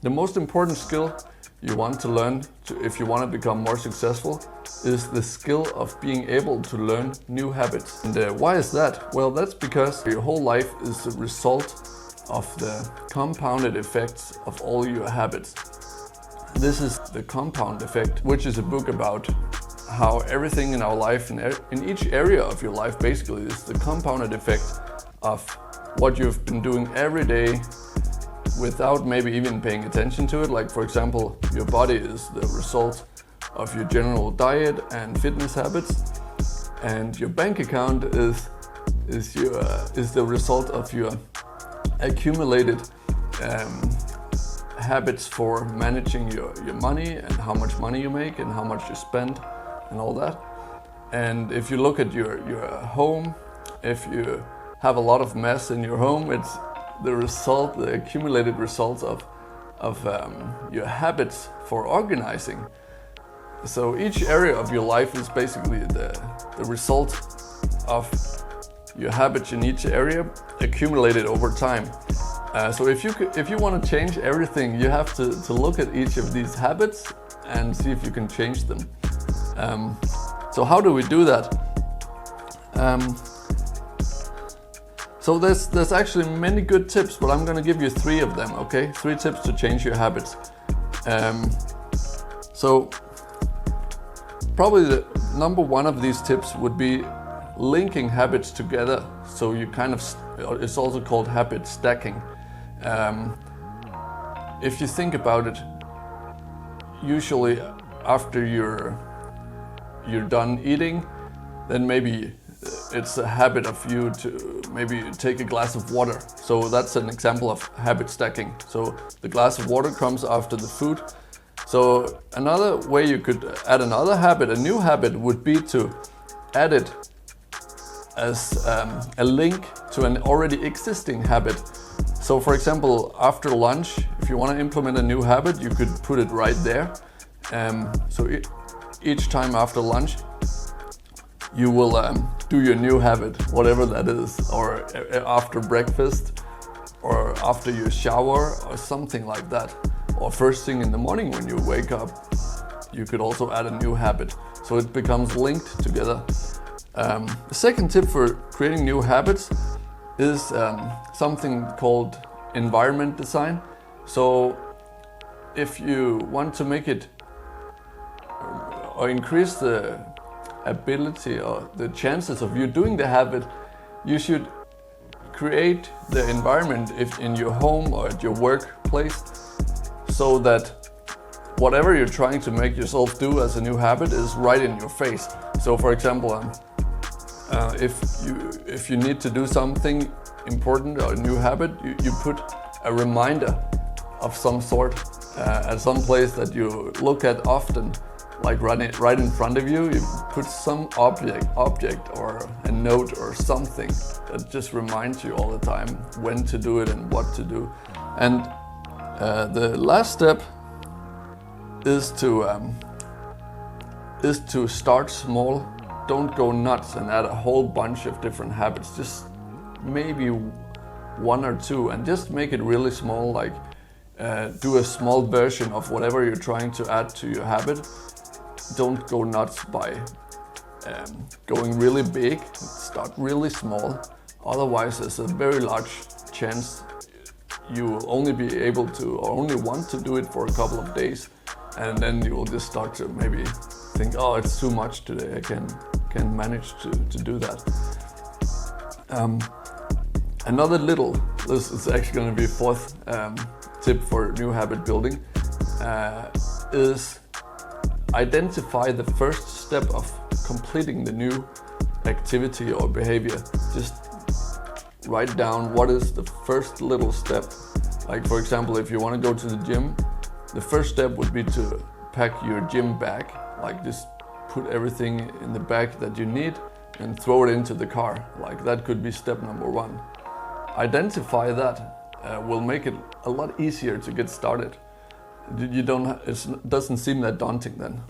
The most important skill you want to learn if you want to become more successful is the skill of being able to learn new habits. And why is that? Well, that's because your whole life is the result of the compounded effects of all your habits. This is the compound effect, which is a book about how everything in our life, in each area of your life basically, is the compounded effect of what you've been doing every day without maybe even paying attention to it. Like, for example, your body is the result of your general diet and fitness habits, and your bank account is the result of your accumulated habits for managing your money and how much money you make and how much you spend and all that. And if you look at your home, if you have a lot of mess in your home, it's the accumulated results of your habits for organizing. So each area of your life is basically the result of your habits in each area accumulated over time. So if you want to change everything, you have to look at each of these habits and see if you can change them. So how do we do that? So there's actually many good tips, but I'm going to give you 3 of them, okay? 3 tips to change your habits. So probably the number 1 of these tips would be linking habits together. So you it's also called habit stacking. If you think about it, usually after you're done eating, then maybe it's a habit of you to maybe take a glass of water. So that's an example of habit stacking. So the glass of water comes after the food. So another way you could add another habit, a new habit, would be to add it as a link to an already existing habit. So for example, after lunch, if you want to implement a new habit, you could put it right there. So each time after lunch, you will do your new habit, whatever that is, or after breakfast, or after your shower, or something like that. Or first thing in the morning when you wake up, you could also add a new habit. So it becomes linked together. The second tip for creating new habits is something called environment design. So if you want to make it or increase the ability or the chances of you doing the habit, you should create the environment in your home or at your workplace so that whatever you're trying to make yourself do as a new habit is right in your face. So for example, if you need to do something important or a new habit, you put a reminder of some sort at some place that you look at often, like right in front of you. You put some object or a note or something that just reminds you all the time when to do it and what to do. And the last step is to start small. Don't go nuts and add a whole bunch of different habits. Just maybe 1 or 2, and just make it really small. Like do a small version of whatever you're trying to add to your habit. Don't go nuts by going really big. Start really small. Otherwise, there's a very large chance you will only be able to or only want to do it for a couple of days, and then you will just start to maybe think, oh, it's too much today. I can manage to do that. Another this is actually going to be 4th tip for new habit building, is identify the first step of completing the new activity or behavior. Just write down what is the first little step. Like for example, if you want to go to the gym, the first step would be to pack your gym bag. Like just put everything in the bag that you need and throw it into the car. Like that could be step number 1. Identify that will make it a lot easier to get started. It doesn't seem that daunting then.